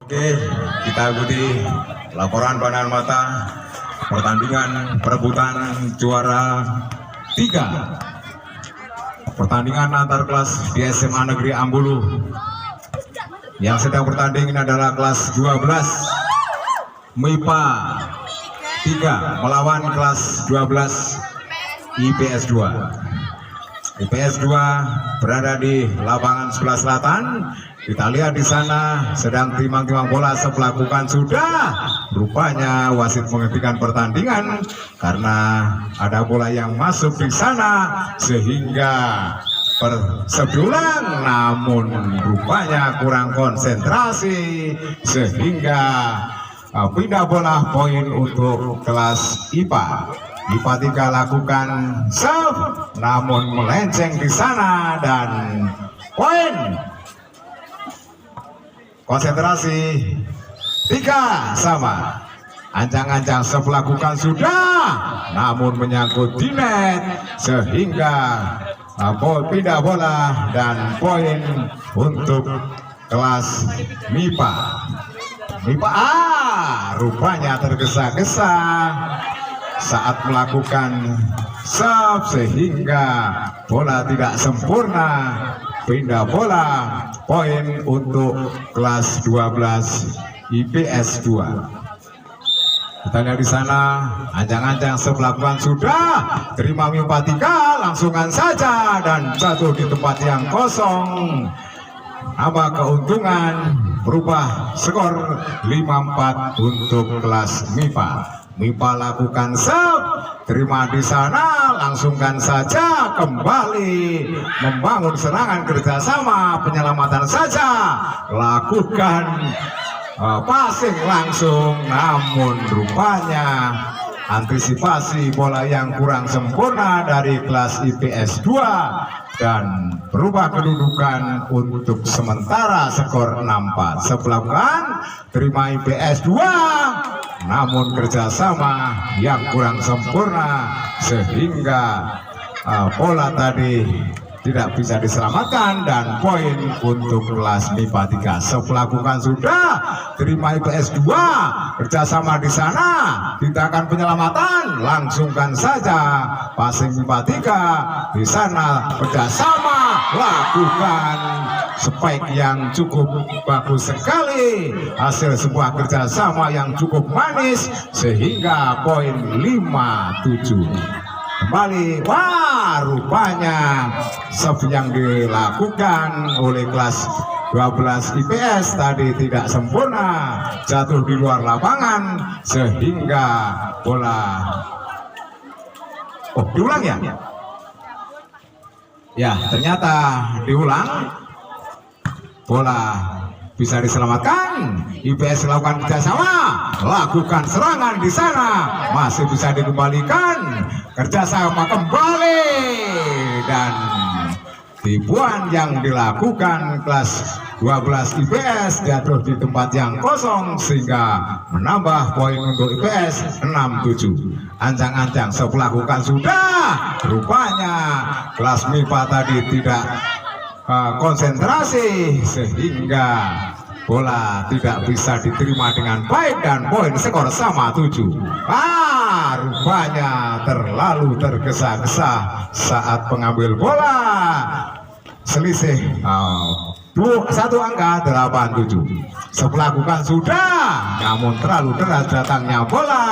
Oke, kita ikuti laporan pandangan mata pertandingan perebutan juara 3 pertandingan antar kelas di SMA Negeri Ambulu. Yang sedang bertanding ini adalah kelas 12 MIPA 3 melawan kelas 12 IPS 2. IPS 2 berada di lapangan sebelah selatan. Kita lihat di sana sedang timang-timang bola sepelakukan sudah. Rupanya wasit menghentikan pertandingan karena ada bola yang masuk di sana sehingga bersedulang, namun rupanya kurang konsentrasi sehingga pindah bola poin untuk kelas IPA. IPA 3 lakukan serve namun melenceng di sana dan poin. Konsentrasi 3 sama. Ancang-ancang sepelakukan sudah namun menyangkut di net sehingga pindah bola dan poin untuk kelas MIPA. MIPA rupanya tergesa-gesa saat melakukan serve sehingga bola tidak sempurna. Pindah bola poin untuk kelas 12 IPS 2. Kita lihat di sana ancang-ancang sepelakukan sudah terima MIPA 3 langsungan saja dan jatuh di tempat yang kosong. Apa keuntungan berubah skor 5-4 untuk kelas MIPA. MIPA lakukan serve, terima di sana, langsungkan saja kembali membangun serangan kerjasama, penyelamatan saja, lakukan passing langsung, namun rupanya antisipasi bola yang kurang sempurna dari kelas IPS 2 dan berubah kedudukan untuk sementara skor 6-4. Sepelakukan terima IPS 2 namun kerjasama yang kurang sempurna sehingga bola tadi tidak bisa diselamatkan dan poin untuk kelas MIPA 3. Sepelakukan sudah terima IPS 2 kerjasama di sana, tindakan penyelamatan langsungkan saja passing MIPA 3 di sana kerjasama lakukan spike yang cukup bagus sekali, hasil sebuah kerjasama yang cukup manis sehingga poin 5-7. Kembali, wah rupanya serve yang dilakukan oleh kelas 12 IPS tadi tidak sempurna, jatuh di luar lapangan sehingga bola diulang ya? Ya, ternyata diulang. Bola bisa diselamatkan. IPS lakukan kerjasama, lakukan serangan di sana, masih bisa dikembalikan. Kerjasama kembali dan tipuan yang dilakukan kelas 12 IPS jatuh di tempat yang kosong sehingga menambah poin untuk IPS 6-7. Ancang-ancang sepelakukan sudah, rupanya kelas MIPA tadi tidak konsentrasi sehingga bola tidak bisa diterima dengan baik dan poin skor sama 7. Rupanya terlalu tergesa-gesa saat mengambil bola. Selisih 1 angka 8-7. Sepelakukan sudah namun terlalu deras datangnya bola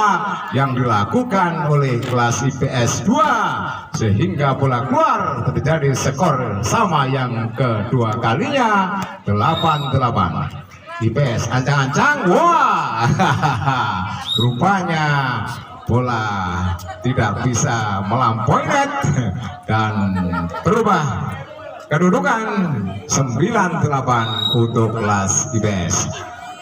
yang dilakukan oleh kelas IPS 2 sehingga bola keluar, terjadi skor sama yang kedua kalinya 8-8. IPS ancang-ancang, wah rupanya bola tidak bisa melampaui net dan berubah kedudukan 9-8 untuk kelas IPS.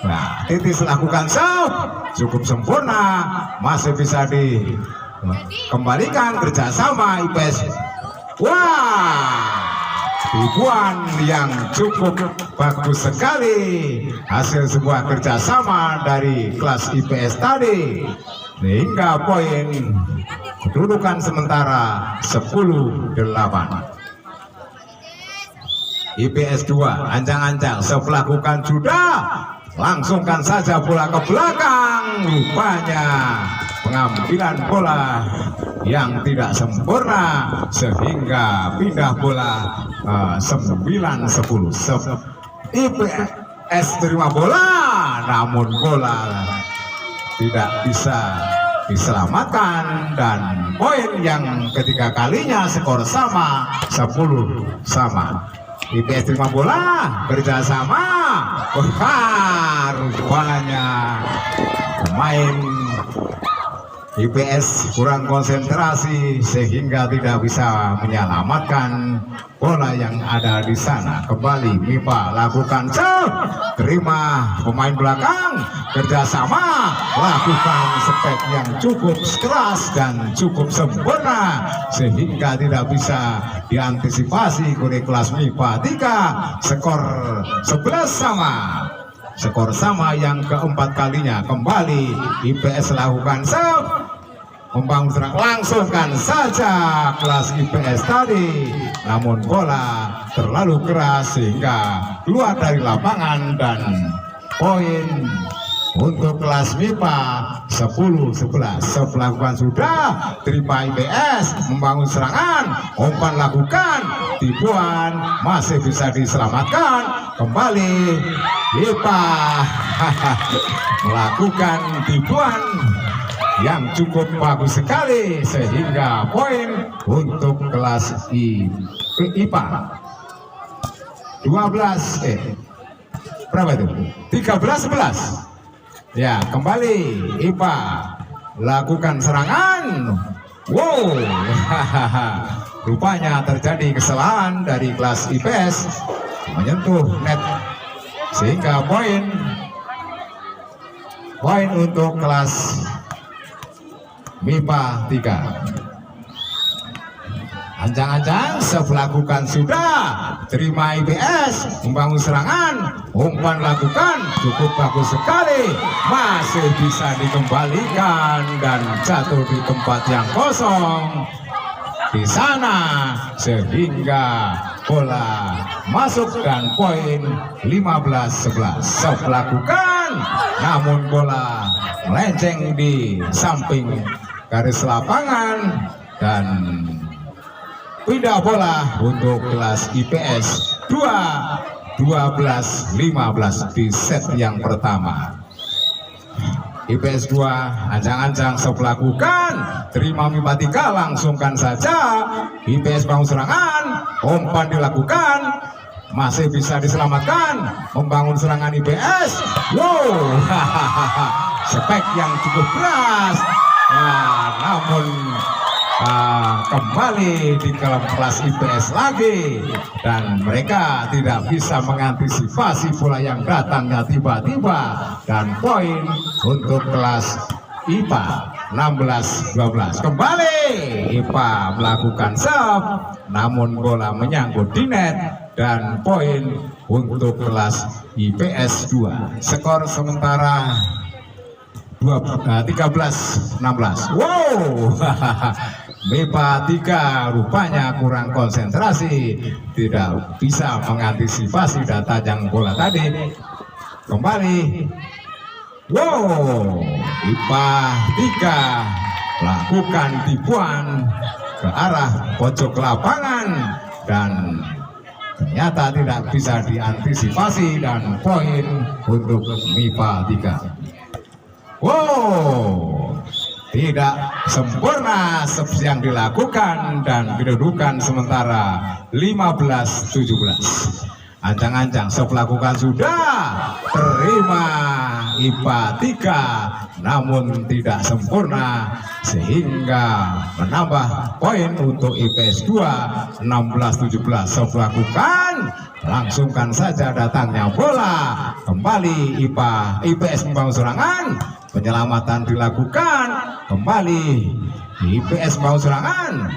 Nah, Titis lakukan serve cukup sempurna, masih bisa dikembalikan kerjasama IPS. Wah, tipuan yang cukup bagus sekali, hasil sebuah kerjasama dari kelas IPS tadi sehingga poin kedudukan sementara 10-8. IPS 2 ancang-ancang sepelakukan sudah langsungkan saja bola ke belakang. Rupanya pengambilan bola yang tidak sempurna sehingga pindah bola 9-10. IPS terima bola, namun bola tidak bisa diselamatkan dan poin yang ketiga kalinya skor sama 10-10. IPS terima bola, kerjasama. Rupanya pemain IPS kurang konsentrasi sehingga tidak bisa menyelamatkan bola yang ada di sana. Kembali MIPA lakukan terima pemain belakang, kerjasama, lakukan spek yang cukup keras dan cukup sempurna sehingga tidak bisa diantisipasi oleh kelas MIPA 3. Skor 11-sama. Skor sama yang keempat kalinya. Kembali IPS lakukan membangun serang, langsungkan saja kelas IPS tadi, namun bola terlalu keras sehingga keluar dari lapangan dan poin untuk kelas MIPA 10-11. Lakukan sudah, terima IPS, membangun serangan, umpan lakukan, tipuan masih bisa diselamatkan. Kembali MIPA melakukan tipuan yang cukup bagus sekali sehingga poin untuk kelas IPA 12 berapa itu? 13-11. Ya, kembali IPA lakukan serangan. Wow. Rupanya terjadi kesalahan dari kelas IPS menyentuh net sehingga poin untuk kelas MIPA 3. Ancang-ancang sebelakukan sudah, terima IPS, membangun serangan, umpan lakukan, cukup bagus sekali, masih bisa dikembalikan dan jatuh di tempat yang kosong di sana sehingga bola masuk dan poin 15-11. Sebelakukan, namun bola melenceng di samping garis lapangan dan pindah bola untuk kelas IPS 12-15 di set yang pertama. IPS 2 ancang-ancang sebelakukan, terima MIPA 3, langsungkan saja. IPS bangun serangan, umpan dilakukan, masih bisa diselamatkan, membangun serangan IPS. Wow, spek yang cukup keras. Nah, namun kembali di kelas IPS lagi dan mereka tidak bisa mengantisipasi bola yang datangnya tiba-tiba dan poin untuk kelas IPA 16-12. Kembali IPA melakukan serve namun bola menyangkut di net dan poin untuk kelas IPS 2. Skor sementara 13-16. Wow. MIPA 3 rupanya kurang konsentrasi, tidak bisa mengantisipasi data yang bola tadi. Kembali. Wow, MIPA 3 lakukan tipuan ke arah pojok lapangan dan ternyata tidak bisa diantisipasi dan poin untuk MIPA 3. Wow, tidak sempurna yang dilakukan dan kedudukan sementara 15-17. Ancang-ancang lakukan sudah, terima IPA 3 namun tidak sempurna sehingga menambah poin untuk IPS 2 16-17. Lakukan, langsungkan saja datangnya bola. Kembali IPS membangun serangan, penyelamatan dilakukan. Kembali IPS mau serangan,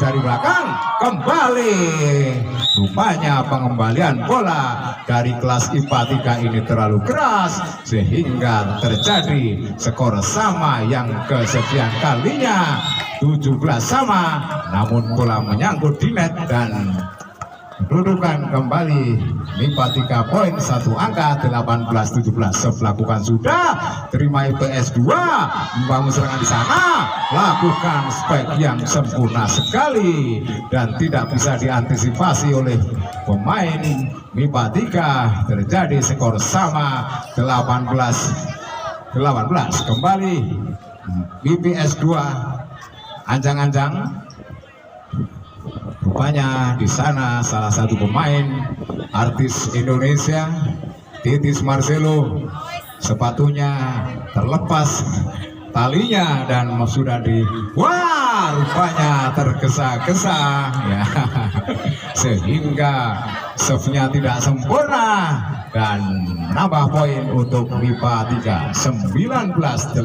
dari belakang. Kembali, rupanya pengembalian bola dari kelas IPA 3 ini terlalu keras sehingga terjadi skor sama yang kesekian kalinya 17 sama, namun bola menyangkut di net dan Kedudukan kembali MIPA 3 poin 1 angka 18-17. Melakukan sudah, terima IPS 2, membangun serangan di sana, lakukan spike yang sempurna sekali dan tidak bisa diantisipasi oleh pemain MIPA 3. Terjadi skor sama 18-18. Kembali IPS 2 anjang-anjang. Rupanya di sana salah satu pemain artis Indonesia, Titis Marcelo, sepatunya terlepas talinya dan sudah rupanya tergesa-gesa ya, sehingga serve-nya tidak sempurna dan menambah poin untuk MIPA 3 19-18.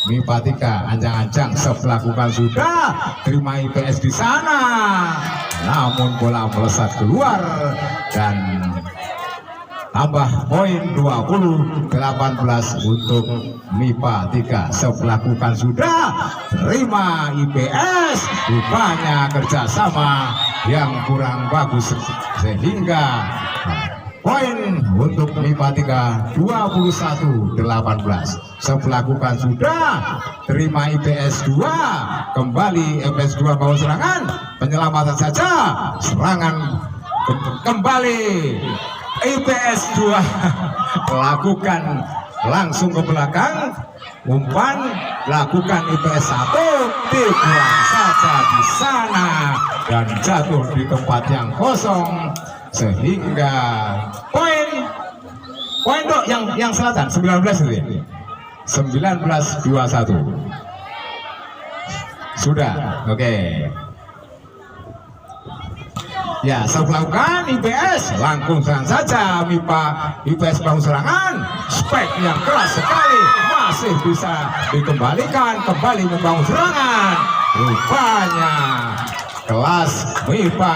MIPA 3 anjang-anjang serve lakukan sudah, terima IPS di sana, namun bola melesat keluar dan tambah poin 20-18 untuk MIPA 3. Serve lakukan sudah, terima IPS, rupanya kerjasama yang kurang bagus sehingga poin untuk MIPA 3 21-18. Serve lakukan sudah, terima IPS 2, kembali IPS 2 bawa serangan, penyelamatan saja, serangan kembali IPS 2 lakukan langsung ke belakang, umpan lakukan IPS 1, dibuang saja di sana dan jatuh di tempat yang kosong sehingga poin dok yang selatan 19 itu ya? 19-21 sudah. Oke. Ya, serve lakukan IPS, langsung saja MIPA IPS bangun serangan, spike yang keras sekali, masih bisa dikembalikan, kembali membangun serangan. Rupanya kelas MIPA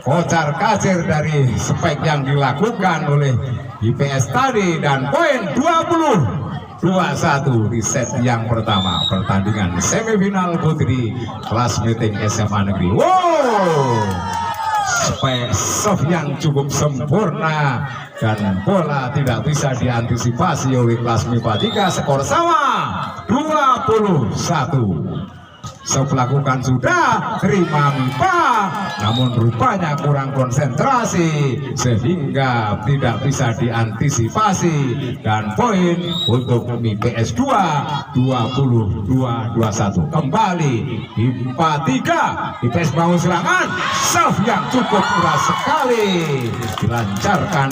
kocar kacir dari spike yang dilakukan oleh IPS tadi dan poin 20-21 di set yang pertama pertandingan semifinal putri kelas meeting SMA Negeri. Serve yang cukup sempurna dan bola tidak bisa diantisipasi oleh kelas MIPA 3. Skor sama 21. Serve lakukan sudah, terima MIPA, namun rupanya kurang konsentrasi sehingga tidak bisa diantisipasi dan poin untuk IPS 2 22-21. Kembali MIPA 3, IPS bangun serangan, serve yang cukup keras sekali dilancarkan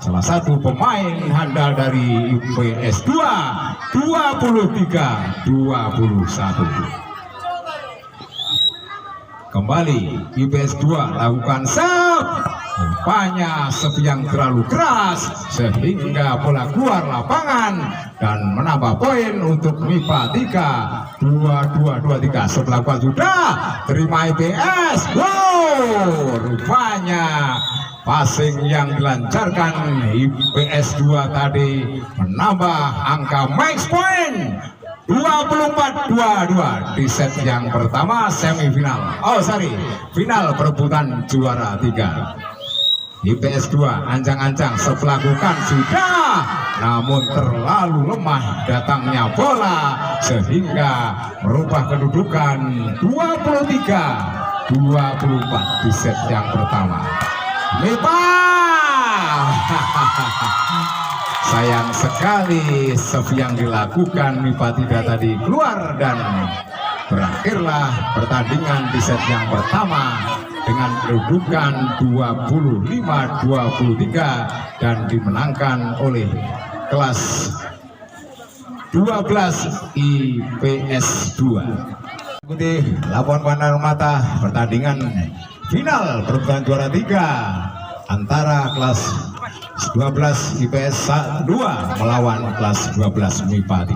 salah satu pemain handal dari IPS 2 23-21. Kembali IPS 2 lakukan serve, rupanya serve yang terlalu keras sehingga bola keluar lapangan dan menambah poin untuk MIPA 3 22-23. Serve lakukan sudah, terima IPS. Rupanya passing yang dilancarkan IPS 2 tadi menambah angka max point 24-22 di set yang pertama semifinal. Final perebutan juara 3. IPS 2 ancang-ancang serve lakukan sudah, namun terlalu lemah datangnya bola sehingga merubah kedudukan 23-24 di set yang pertama. MIPA sayang sekali serve yang dilakukan MIPA 3 tadi keluar dan berakhirlah pertandingan di set yang pertama dengan kedudukan 25-23 dan dimenangkan oleh kelas 12 IPS 2. Ikuti laporan pandang mata pertandingan final perebutan juara 3 antara kelas 12 IPS 2 melawan kelas 12 MIPA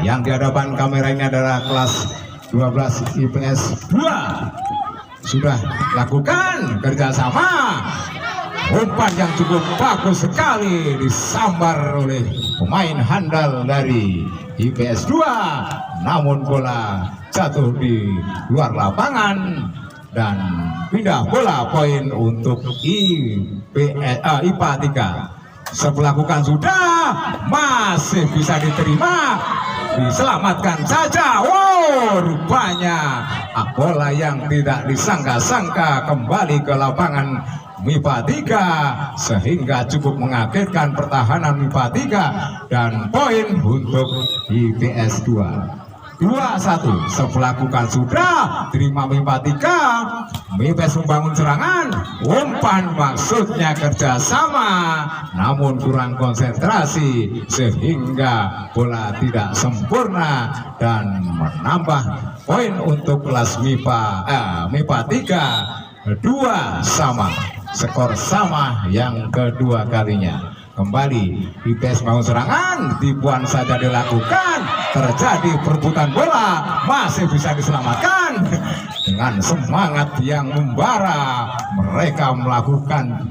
3. Yang di hadapan kamera ini adalah kelas 12 IPS 2. Sudah lakukan kerjasama, umpan yang cukup bagus sekali disambar oleh pemain handal dari IPS 2, namun bola jatuh di luar lapangan dan pindah bola poin untuk IPA 3. Sebelakukan sudah masih bisa diterima, diselamatkan saja. Wow, rupanya bola yang tidak disangka-sangka kembali ke lapangan MIPA 3 sehingga cukup mengagetkan pertahanan MIPA 3 dan poin untuk IPS 2. 2-1 sebelakukan sudah terima MIPA 3. MIPS membangun serangan, umpan maksudnya kerjasama, namun kurang konsentrasi sehingga bola tidak sempurna dan menambah poin untuk kelas MIPA 3. 2-2, skor sama yang kedua kalinya. Kembali IPS bangun serangan, tipuan saja dilakukan, terjadi perebutan bola, masih bisa diselamatkan. Dengan semangat yang membara, mereka melakukan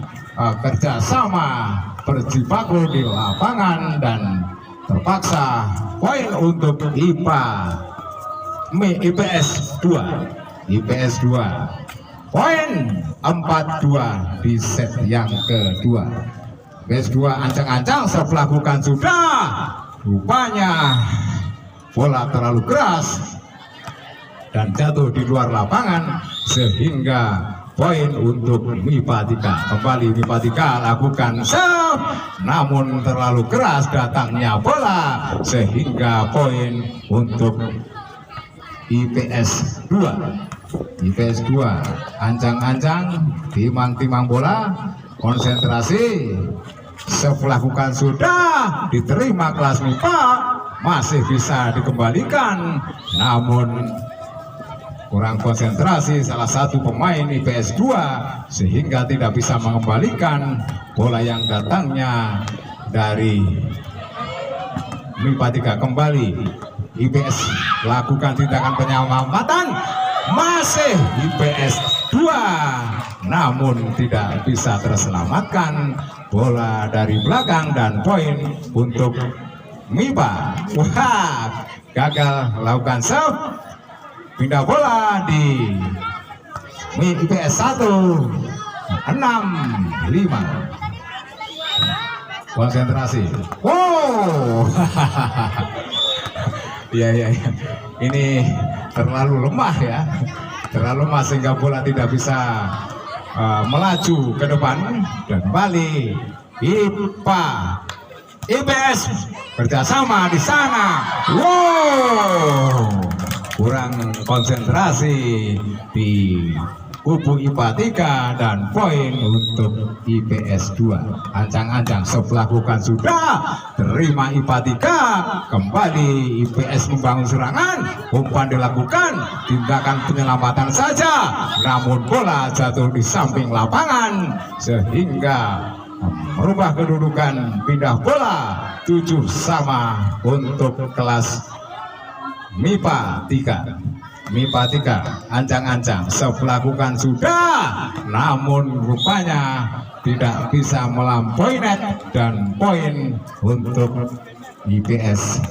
kerjasama berjibaku di lapangan dan terpaksa poin untuk IPS 2. IPS 2 poin 4-2 di set yang kedua. IPS 2 ancang-ancang sebelakukan sudah, rupanya bola terlalu keras dan jatuh di luar lapangan sehingga poin untuk MIPA 3. Kembali MIPA 3 lakukan serve, namun terlalu keras datangnya bola sehingga poin untuk IPS 2. IPS 2 ancang-ancang, timang-timang bola, konsentrasi, sebelakukan sudah diterima kelas MIPA, masih bisa dikembalikan, namun kurang konsentrasi salah satu pemain IPS 2 sehingga tidak bisa mengembalikan bola yang datangnya dari MIPA 3. Kembali IPS lakukan tindakan penyelamatan, masih IPS 2, namun tidak bisa terselamatkan bola dari belakang dan poin untuk MIPA. Wah, gagal lakukan serve, pindah bola di IPS 1. 6-5, konsentrasi. Wow. Ya, ini terlalu lemah ya, terlalu lemah sehingga bola tidak bisa melaju ke depan. Dan kembali IPS kerjasama di sana. Wow, kurang konsentrasi di kubu IPA 3 dan poin untuk IPS 2. Ancang-ancang sebelakukan sudah terima IPA 3. Kembali IPS membangun serangan, umpan dilakukan, tindakan penyelamatan saja, namun bola jatuh di samping lapangan sehingga merubah kedudukan, pindah bola 7-sama untuk kelas MIPA 3. MIPA 3 ancang-ancang sebelakukan sudah, namun rupanya tidak bisa melampaui net dan poin untuk IPS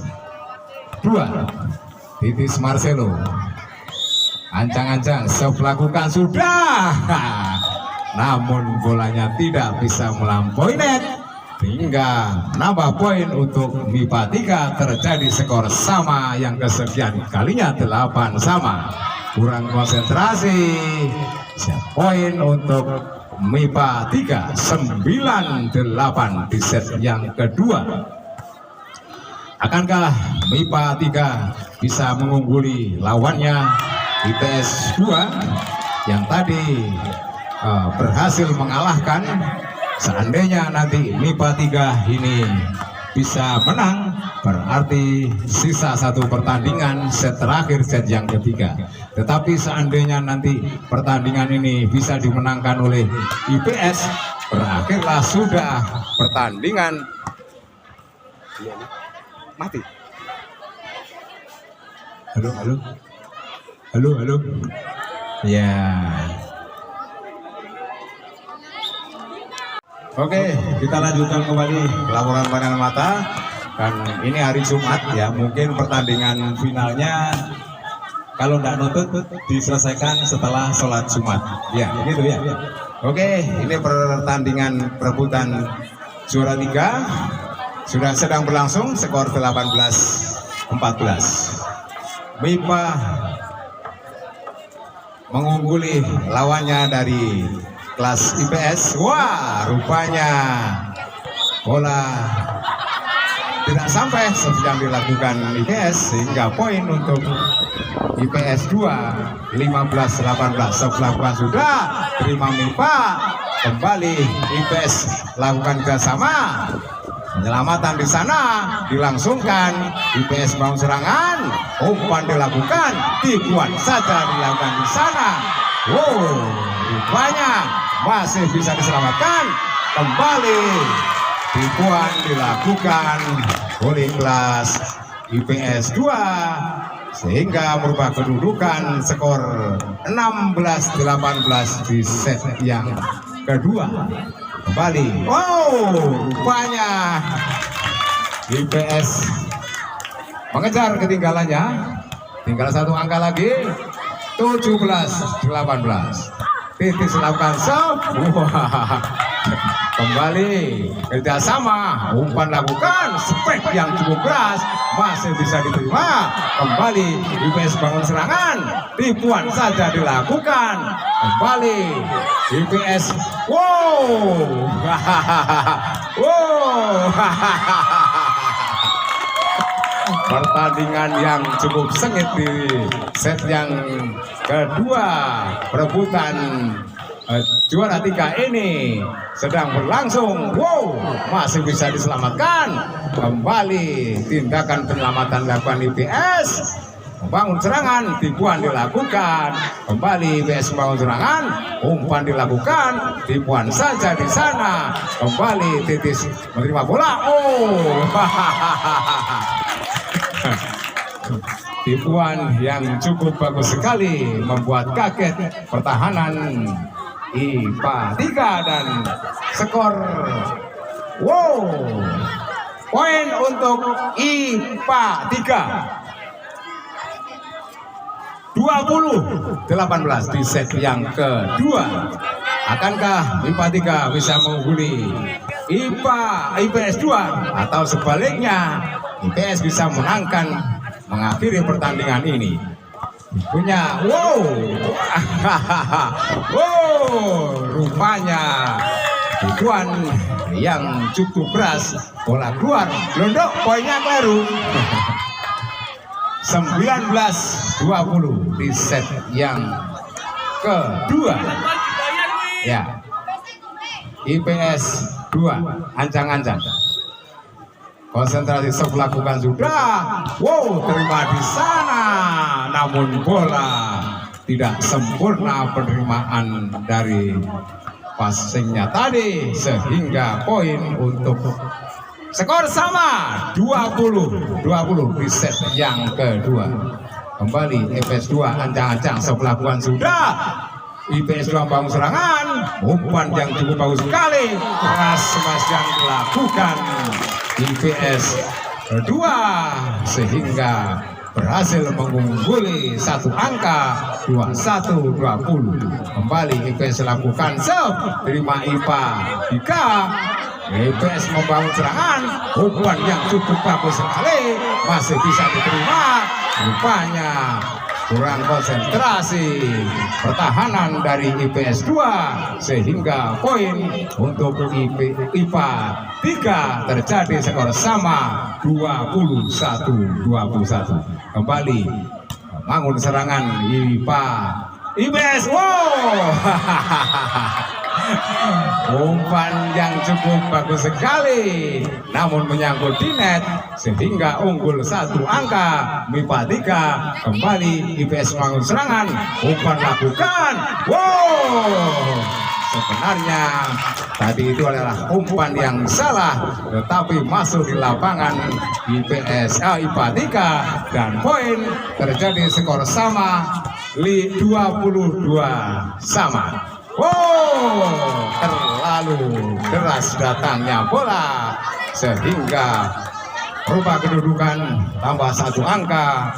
2. Titis Marcelo ancang-ancang sebelakukan sudah, namun bolanya tidak bisa melampaui net hingga nambah poin untuk MIPA 3. Terjadi skor sama yang kesekian kalinya, 8-sama. Kurang konsentrasi, poin untuk MIPA 3. 9-8 di set yang kedua. Akankah MIPA 3 bisa mengungguli lawannya IPS 2 yang tadi berhasil mengalahkan? Seandainya nanti MIPA 3 ini bisa menang, berarti sisa satu pertandingan set terakhir, set yang ketiga. Tetapi seandainya nanti pertandingan ini bisa dimenangkan oleh IPS, berakhirlah sudah pertandingan. Mati. Halo. Ya. Oke, kita lanjutkan kembali laporan panel mata. Dan ini hari Jumat ya, mungkin pertandingan finalnya Kalau nggak nutut diselesaikan setelah sholat Jumat. Ya, gitu ya. Oke, ini pertandingan perebutan juara 3 sudah sedang berlangsung, skor 18-14. MIPA mengungguli lawannya dari kelas IPS. Wah, rupanya bola tidak sampai seperti yang dilakukan IPS, sehingga poin untuk IPS 2 15-18. Sebelah bukan sudah terima MIPA, kembali IPS lakukan kerjasama. Penyelamatan di sana dilangsungkan, IPS bangun serangan, umpan dilakukan, tipuan saja dilakukan di sana. Wow, rupanya masih bisa diselamatkan. Kembali tipuan dilakukan oleh kelas IPS 2 sehingga merubah kedudukan skor 16-18 di set yang kedua. Kembali, wow, rupanya IPS mengejar ketinggalannya, tinggal satu angka lagi, 17-18. Titis lakukan serve. Wah, kembali kerjasama, umpan lakukan, spek yang cukup keras, masih bisa diterima. Kembali IPS bangun serangan, tipuan saja dilakukan. Kembali IPS, wow, wow. Pertandingan yang cukup sengit di set yang kedua perebutan juara 3 ini sedang berlangsung. Wow, masih bisa diselamatkan. Kembali tindakan penyelamatan dilakukan IPS, membangun serangan, tipuan dilakukan. Kembali IPS membangun serangan, umpan dilakukan, tipuan saja di sana. Kembali Titis menerima bola. Oh, tipuan yang cukup bagus sekali, membuat kaget pertahanan IPA 3 dan skor, wow, poin untuk IPA 3 20-18 di set yang kedua. Akankah IPA 3 bisa mengungguli IPS 2 atau sebaliknya IPS bisa mengakhiri pertandingan ini? Punya, wow, wow, rupanya tipuan yang cukup keras, bola keluar, gelondok, poinnya keliru. 19-20 di set yang kedua. Ya, IPS 2 ancang-ancang. Konsentrasi serve lakukan sudah. Wow, terima di sana. Namun bola tidak sempurna penerimaan dari passingnya tadi, sehingga poin untuk skor sama 20-20 di set yang kedua. Kembali IPS 2 ancang-ancang serve lakukan sudah. IPS 2 bangun serangan, umpan yang cukup bagus sekali, keras smash yang dilakukan IPS 2 sehingga berhasil mengungguli satu angka 21-20. Kembali IPS lakukan serve, terima IPA 3. IPS membangun serangan, umpan yang cukup bagus sekali, masih bisa diterima. Rupanya kurang konsentrasi pertahanan dari IPS 2 sehingga poin untuk IPA 3 terjadi skor sama 21-21. Kembali bangun serangan IPS. Wow, umpan yang cukup bagus sekali, namun menyangkut di net sehingga unggul satu angka MIPA 3. Kembali IPS bangun serangan, umpan lakukan. Wow, sebenarnya tadi itu adalah umpan yang salah, tetapi masuk di lapangan IPA 3 dan poin terjadi skor sama 22 sama. Wow, terlalu deras datangnya bola sehingga berubah kedudukan tambah satu angka.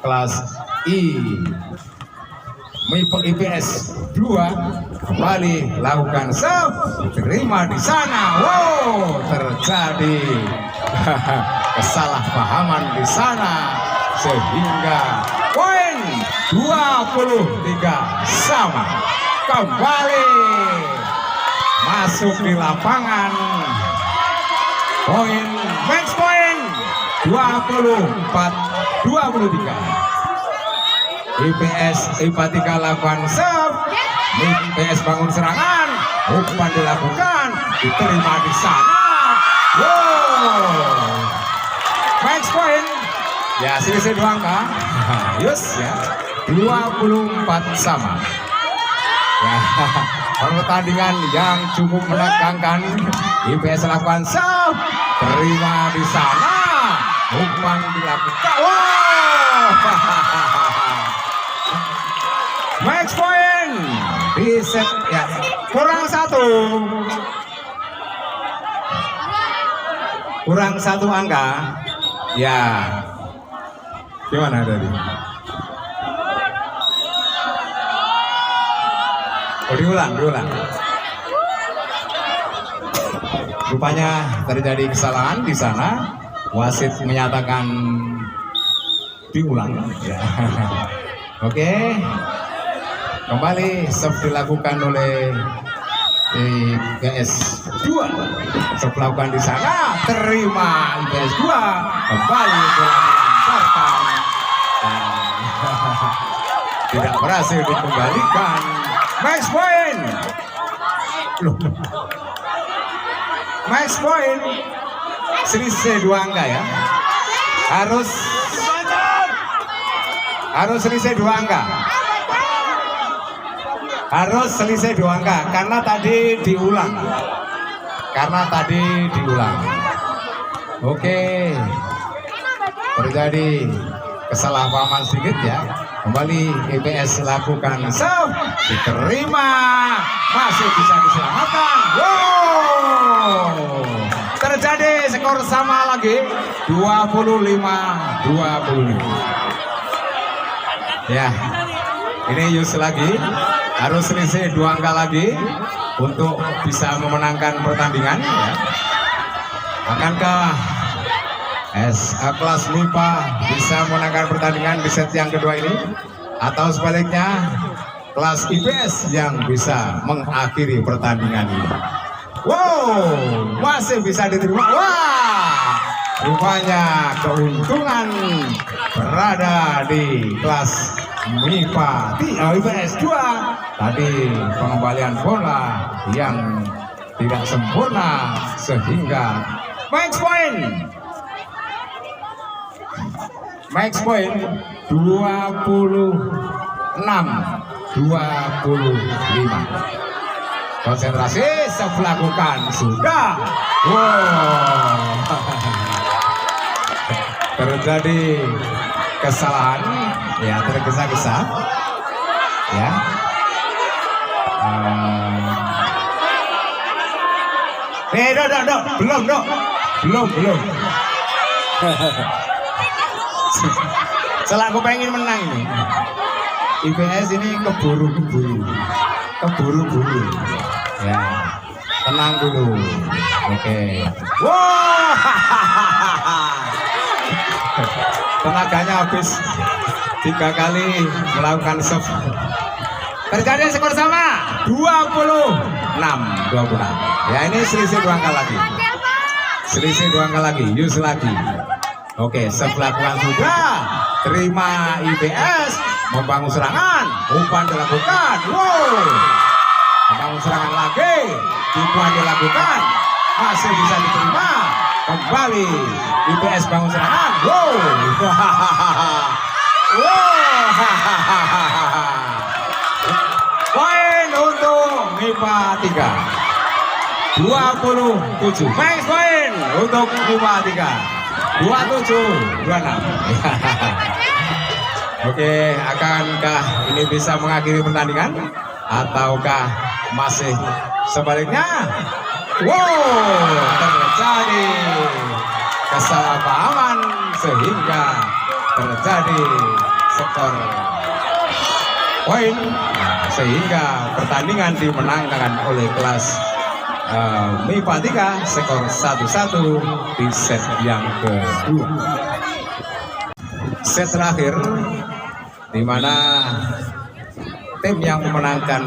Kelas Maple IPS 2 kembali lakukan serve, terima di sana. Wow, terjadi kesalahpahaman di sana sehingga poin 23 sama. Kembali masuk di lapangan. Poin match point 24-23. IPS IPA 3 lakukan serve, IPS bangun serangan, umpan dilakukan, diterima di sana. Wow, match point ya, selisih 2 angka. Yus ya, 24 sama ya. Pertandingan yang cukup menegangkan. IPS lakukan serve, terima di sana, umpan dilakukan. Wow, match point di set ya, kurang satu angka ya. Gimana tadi? Oh, diulang. Rupanya terjadi kesalahan di sana. Wasit menyatakan diulang ya. Oke. Kembali serve dilakukan oleh IPS 2. Serve dilakukan di sana, terima IPS 2, kembali dilancarkan dan tidak berhasil dikembalikan. Match point. Match point. Selisih 2 angka ya. Harus selisih 2 angka. Harus selisih 2 angka karena tadi diulang. Oke. Terjadi kesalahpahaman sedikit ya. Kembali IPS lakukan serve, diterima, masih bisa diselamatkan. Wow, terjadi skor sama lagi 25-25 ya. Ini Yus lagi harus selisih 2 angka lagi untuk bisa memenangkan pertandingan ya. Akankah kelas MIPA bisa memenangkan pertandingan di set yang kedua ini, atau sebaliknya kelas IPS yang bisa mengakhiri pertandingan ini? Wow, masih bisa diterima. Wah, rupanya keuntungan berada di kelas MIPA IPS 2. Tadi pengembalian bola yang tidak sempurna sehingga match point 26-25. Konsentrasi serve lakukan sudah. Wow, terjadi kesalahan ya, tergesa-gesa ya. Belum. Setelah aku pengen menang ini. IPS ini keburu-buru ya. Tenang dulu. Oke. Wow. Tenaganya habis 3 kali melakukan serve. Terjadi skor sama 26-26 ya. Ini selisih 2 angka lagi. Yus lagi. Oke, serve lakukan sudah, terima IPS, membangun serangan, umpan dilakukan. Wow, membangun serangan lagi, umpan dilakukan, masih bisa diterima. Kembali IPS bangun serangan. Wow. Poin untuk MIPA 3 27. Match point untuk MIPA 3 27-26. Oke, akankah ini bisa mengakhiri pertandingan ataukah masih sebaliknya? Wow, terjadi kesalahpahaman sehingga terjadi skor poin, sehingga pertandingan dimenangkan oleh kelas MIPA 3 skor 1-1 di set yang kedua. Set terakhir di mana tim yang memenangkan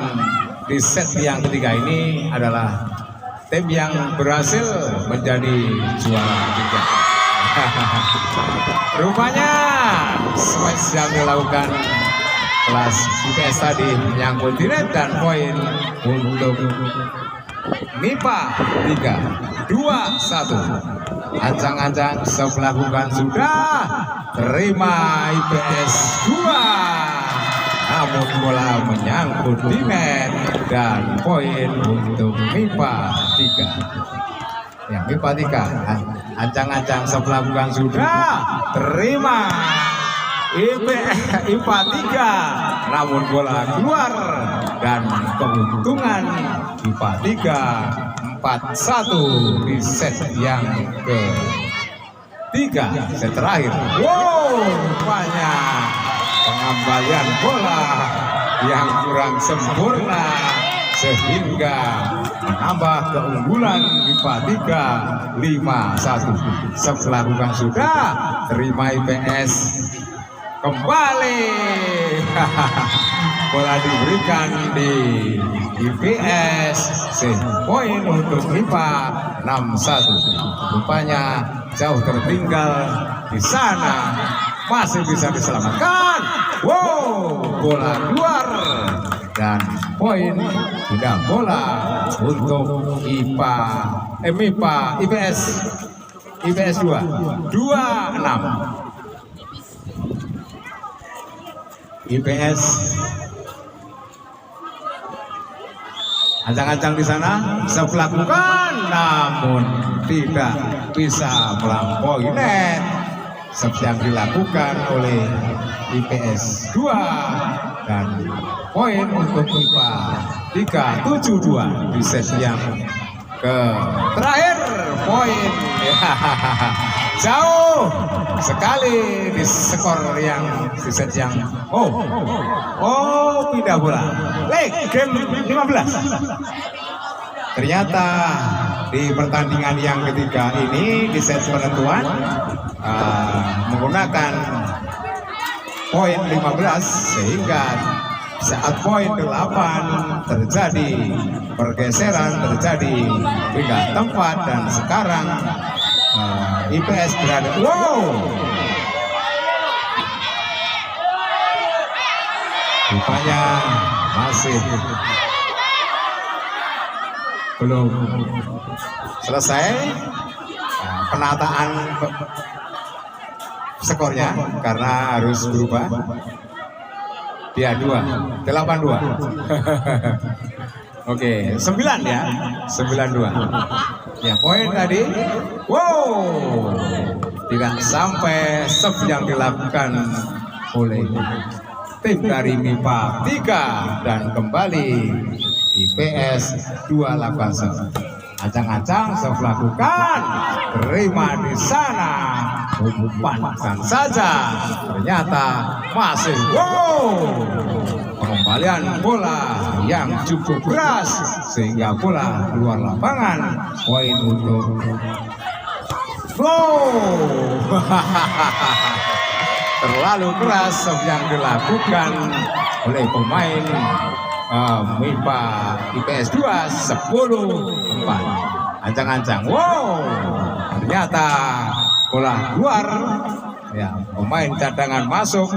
di set yang ketiga ini adalah tim yang berhasil menjadi juara 3. Rupanya smash yang dilakukan kelas IPS tadi menyangkut di net dan poin untuk MIPA 3 2-1. Ancang-ancang melakukan sudah terima IPS 2, namun bola menyangkut di net dan poin untuk MIPA 3. Ya, MIPA 3 ancang-ancang melakukan sudah terima IPA 3, namun bola keluar dan keuntungan IPA 3 4-1 di set yang ketiga, set terakhir. Wow, rupanya pengembalian bola yang kurang sempurna sehingga menambah keunggulan IPA 3 5-1. Melakukan sudah terima IPS kembali. Bola diberikan di IPS, poin untuk MIPA 6-1. Rupanya jauh tertinggal di sana, masih bisa diselamatkan. Wow, bola keluar dan poin tidak bola untuk MIPA IPS 2 2-6. IPS ancang-ancang di sana bisa melakukan, namun tidak bisa melampaui net seperti yang dilakukan oleh IPS 2 dan poin untuk MIPA 3 7-2 di set yang terakhir. Poin jauh sekali di skor yang di set yang pindah bola game 15. Ternyata di pertandingan yang ketiga ini di set penentuan menggunakan poin 15, sehingga saat poin 8 terjadi pergeseran, terjadi pindah tempat, dan sekarang IPS berada rupanya masih belum selesai penataan skornya karena harus berubah. Dia 8-2. Oke, 9 ya, 9-2. Ya, poin tadi, tidak sampai save yang dilakukan oleh tim dari MIPA 3 dan kembali IPS 2-8. Ancang-ancang save lakukan, terima di sana, umpankan saja, ternyata masih pengembalian bola yang cukup keras sehingga bola keluar lapangan. Poin untuk terlalu keras yang dilakukan oleh pemain MIPA IPS 2 10-4. Ancang-ancang ternyata bola keluar. Ya, pemain cadangan masuk,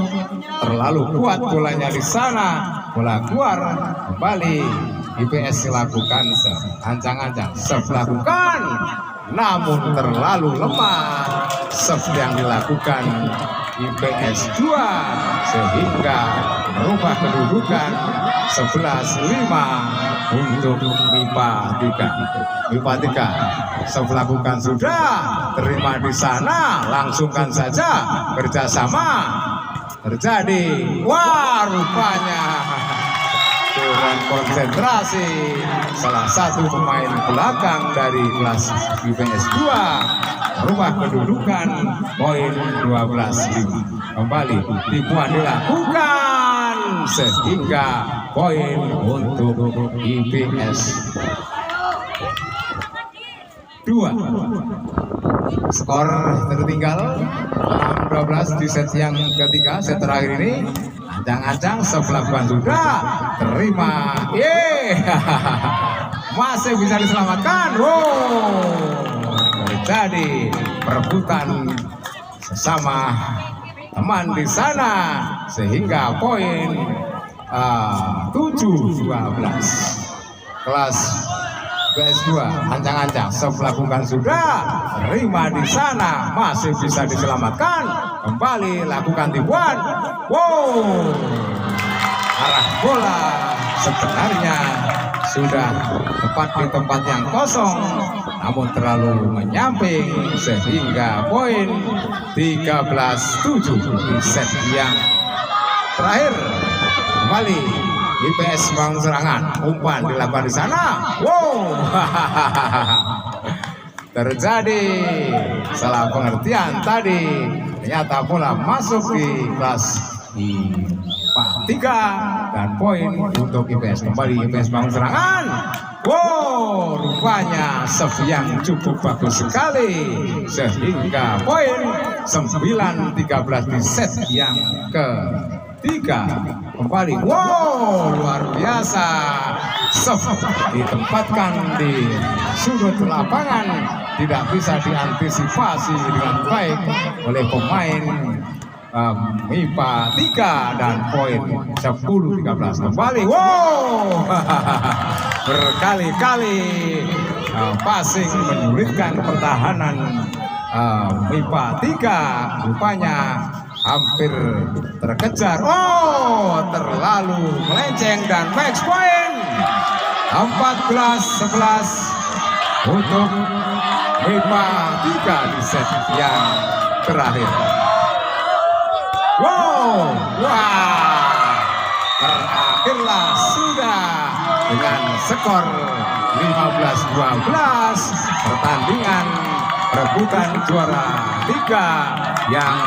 terlalu kuat bolanya di sana, bola keluar, kembali IPS lakukan ancang-ancang lakukan, namun terlalu lemah yang dilakukan IPS 2 sehingga merubah kedudukan 11-5 untuk MIPA 3. MIPA 3 melakukan sudah terima di sana, langsungkan saja kerjasama terjadi. Rupanya kurang konsentrasi salah satu pemain belakang dari kelas IPS 2 merubah kedudukan poin 12-5. Kembali tipuan dilakukan sehingga poin untuk IPS 2. Skor tertinggal 6-12 di set yang ketiga. Set terakhir ini ancang-ancang sebelah ban sudah terima. Masih bisa diselamatkan. Terjadi perebutan sesama teman di sana sehingga poin 7-12. Kelas PS2 ancang-ancang sebelah bukan sudah terima di sana, masih bisa diselamatkan. Kembali lakukan tipuan. Arah bola sebenarnya sudah tepat di tempat yang kosong, namun terlalu menyamping sehingga poin 13-7 di set yang terakhir. Kembali IPS bangun serangan, umpan dilakukan di sana. Terjadi salah pengertian tadi, ternyata bola masuk di kelas IPA 3 dan poin untuk IPS. Kembali IPS bangun serangan. Rupanya serve yang cukup bagus sekali sehingga poin 9-13 di set yang ketiga. Kembali, luar biasa. Serve ditempatkan di sudut lapangan, tidak bisa diantisipasi dengan baik oleh pemain MIPA 3 dan poin 10-13. Kembali, berkali-kali passing menyulitkan pertahanan MIPA 3. Rupanya hampir terkejar. Terlalu melenceng dan match point 14-11 untuk MIPA 3 di set yang terakhir. Terakhirlah sudah dengan skor 15-12 pertandingan perebutan juara 3 yang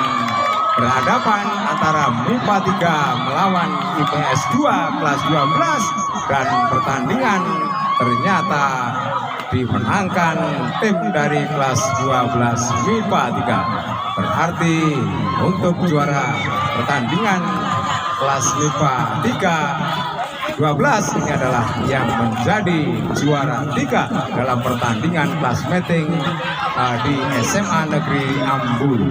berhadapan antara MIPA 3 melawan IPS 2 kelas 12, dan pertandingan ternyata dimenangkan tim dari kelas 12 MIPA 3. Berarti untuk juara pertandingan kelas MIPA 3 12 ini adalah yang menjadi juara 3 dalam pertandingan kelas meeting di SMA Negeri Ambulu.